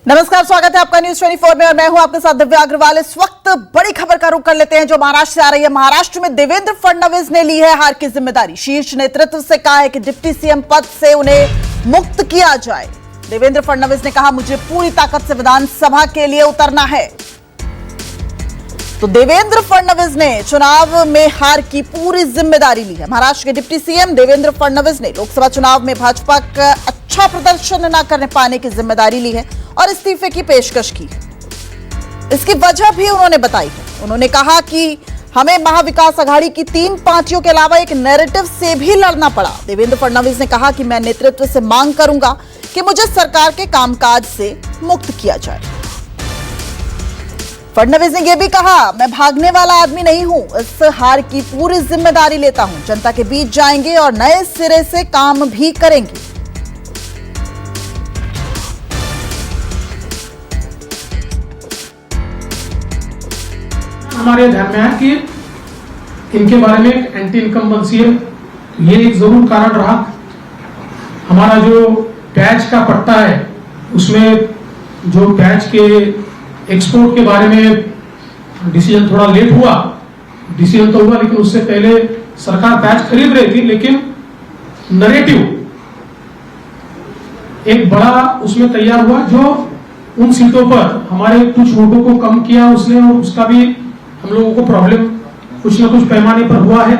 नमस्कार, स्वागत है आपका न्यूज 24 में और मैं हूं आपके साथ दिव्या अग्रवाल। इस वक्त बड़ी खबर का रुख कर लेते हैं जो महाराष्ट्र से आ रही है। महाराष्ट्र में देवेंद्र फडणवीस ने ली है हार की जिम्मेदारी। शीर्ष नेतृत्व से कहा है कि डिप्टी सीएम पद से उन्हें मुक्त किया जाए। देवेंद्र फडणवीस ने कहा, मुझे पूरी ताकत से विधानसभा के लिए उतरना है। तो देवेंद्र फडणवीस ने चुनाव में हार की पूरी जिम्मेदारी ली है। महाराष्ट्र के डिप्टी सीएम देवेंद्र फडणवीस ने लोकसभा चुनाव में भाजपा का अच्छा प्रदर्शन न करने पाने की जिम्मेदारी ली है और इस्तीफे की पेशकश की है। इसकी वजह भी उन्होंने बताई है। उन्होंने कहा कि हमें महाविकास आघाड़ी की 3 पार्टियों के अलावा एक नैरेटिव से भी लड़ना पड़ा। देवेंद्र फडणवीस ने कहा कि मैं नेतृत्व से मांग करूंगा कि मुझे सरकार के कामकाज से मुक्त किया जाए। फडणवीस ने यह भी कहा, मैं भागने वाला आदमी नहीं हूं, इस हार की पूरी जिम्मेदारी लेता हूं। जनता के बीच जाएंगे और नए सिरे से काम भी करेंगे। हमारे ध्यान में है कि इनके बारे में एक एंटी इनकम्बेंसी है, ये एक जरूर कारण रहा। हमारा जो पैच का पट्टा है उसमें जो पैच के एक्सपोर्ट के बारे में डिसीजन थोड़ा लेट हुआ। डिसीजन तो हुआ लेकिन उससे पहले सरकार पैच खरीद रही थी, लेकिन नरेटिव एक बड़ा उसमें तैयार हुआ जो उन सीटों पर हमारे कुछ वोटों को कम किया उसने, और उसका भी हम लोगों को प्रॉब्लम कुछ न कुछ पैमाने पर हुआ है।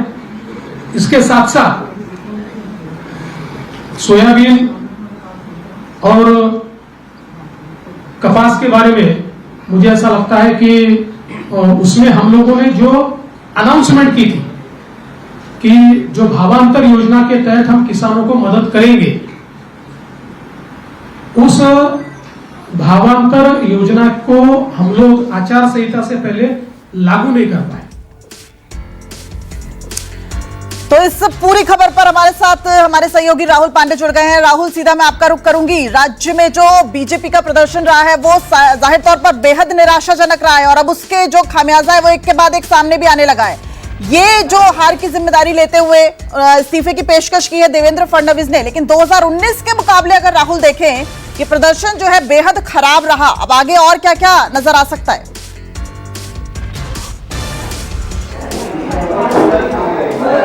इसके साथ साथ सोयाबीन और कपास के बारे में मुझे ऐसा लगता है कि उसमें हम लोगों ने जो अनाउंसमेंट की थी कि जो भावांतर योजना के तहत हम किसानों को मदद करेंगे, उस भावांतर योजना को हम लोग आचार संहिता से पहले लागू नहीं कर पाए। तो इस पूरी खबर पर हमारे साथ हमारे सहयोगी राहुल पांडे जुड़ गए हैं। राहुल, सीधा मैं आपका रुख करूंगी। राज्य में जो बीजेपी का प्रदर्शन रहा है वो जाहिर तौर पर बेहद निराशाजनक रहा है और अब उसके जो खामियाजा है वो एक के बाद एक सामने भी आने लगा है। ये जो हार की जिम्मेदारी लेते हुए इस्तीफे की पेशकश की है देवेंद्र फडणवीस ने, लेकिन 2019 के मुकाबले अगर राहुल देखें कि प्रदर्शन जो है बेहद खराब रहा। अब आगे और क्या क्या नजर आ सकता है?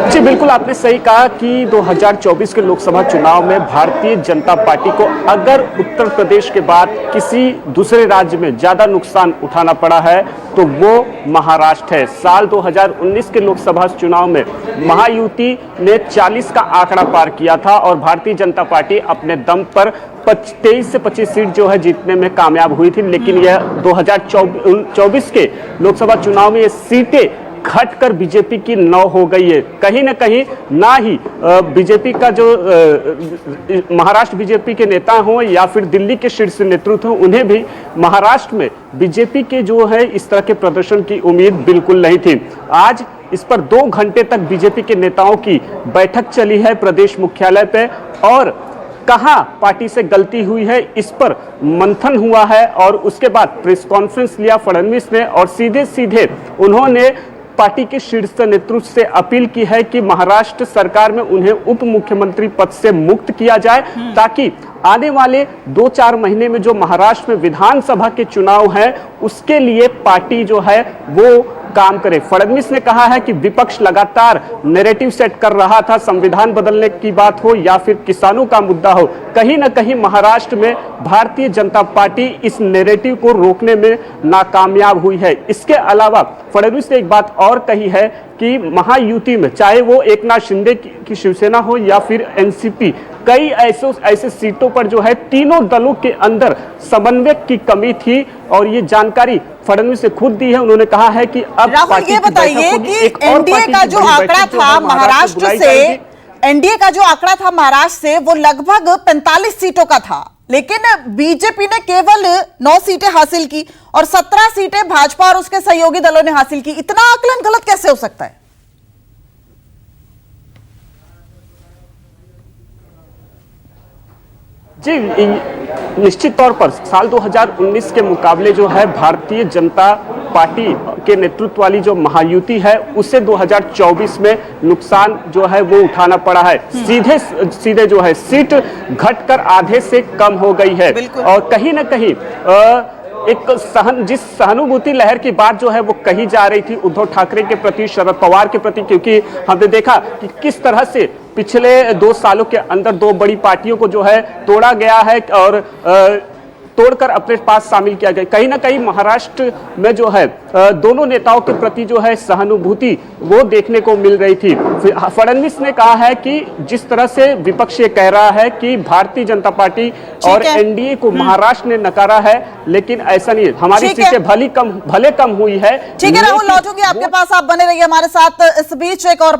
जी बिल्कुल, आपने सही कहा कि 2024 के लोकसभा चुनाव में भारतीय जनता पार्टी को अगर उत्तर प्रदेश के बाद किसी दूसरे राज्य में ज्यादा नुकसान उठाना पड़ा है तो वो महाराष्ट्र है। साल 2019 के लोकसभा चुनाव में महायुति ने 40 का आंकड़ा पार किया था और भारतीय जनता पार्टी अपने दम पर 23 से 25 सीट जो है जीतने में कामयाब हुई थी, लेकिन यह 2024 के लोकसभा चुनाव में ये सीटें घटकर बीजेपी की 9 हो गई है। कहीं ना कहीं ना ही बीजेपी का जो महाराष्ट्र बीजेपी के नेता हों या फिर दिल्ली के शीर्ष नेतृत्व हो, उन्हें भी महाराष्ट्र में बीजेपी के जो है इस तरह के प्रदर्शन की उम्मीद बिल्कुल नहीं थी। आज इस पर 2 घंटे तक बीजेपी के नेताओं की बैठक चली है प्रदेश मुख्यालय पे और कहां पार्टी से गलती हुई है इस पर मंथन हुआ है और उसके बाद प्रेस कॉन्फ्रेंस लिया फडणवीस ने और सीधे सीधे उन्होंने पार्टी के शीर्ष नेतृत्व से अपील की है कि महाराष्ट्र सरकार में उन्हें उप मुख्यमंत्री पद से मुक्त किया जाए ताकि आने वाले 2-4 महीने में जो महाराष्ट्र में विधानसभा के चुनाव हैं उसके लिए पार्टी जो है वो काम करे। फडणवीस ने कहा है कि विपक्ष लगातार नैरेटिव सेट कर रहा था, संविधान बदलने की बात हो या फिर किसानों का मुद्दा हो, कहीं ना कहीं महाराष्ट्र में भारतीय जनता पार्टी इस नैरेटिव को रोकने में नाकामयाब हुई है। इसके अलावा फडणवीस ने एक बात और कही है कि महायुति में चाहे वो एकनाथ शिंदे की शिवसेना हो या फिर एनसीपी, कई ऐसे सीटों पर जो है तीनों दलों के अंदर समन्वय की कमी थी और ये जानकारी फडणवीस ने खुद दी है। उन्होंने कहा है कि अब राहुल ये बताइए कि एनडीए का जो आंकड़ा था महाराष्ट्र से, एनडीए का जो आंकड़ा था महाराष्ट्र से वो लगभग 45 सीटों का था, लेकिन बीजेपी ने केवल 9 सीटें हासिल की और 17 सीटें भाजपा और उसके सहयोगी दलों ने हासिल की। इतना आकलन गलत कैसे हो सकता है? जी निश्चित तौर पर साल 2019 के मुकाबले जो है भारतीय जनता पार्टी के नेतृत्व वाली जो महायुति है उसे 2024 में नुकसान जो है वो उठाना पड़ा है। सीधे जो है सीट घटकर आधे से कम हो गई है और कहीं ना कहीं एक जिस सहानुभूति लहर की बात जो है वो कही जा रही थी उद्धव ठाकरे के प्रति, शरद पवार के प्रति, क्योंकि हमने देखा कि किस तरह से पिछले 2 सालों के अंदर 2 बड़ी पार्टियों को जो है तोड़ा गया है और तोड़कर अपने पास शामिल किया गया। कहीं ना कहीं महाराष्ट्र में जो है दोनों नेताओं के प्रति जो है सहानुभूति वो देखने को मिल रही थी। फडणवीस ने कहा है कि जिस तरह से विपक्ष ये कह रहा है कि भारतीय जनता पार्टी और एनडीए को महाराष्ट्र ने नकारा है, लेकिन ऐसा नहीं है। हमारी सीटें भले कम हुई है। ठीक है राहुल, लौटूंगी आपके पास, आप बने रहिए हमारे साथ। इस बीच एक और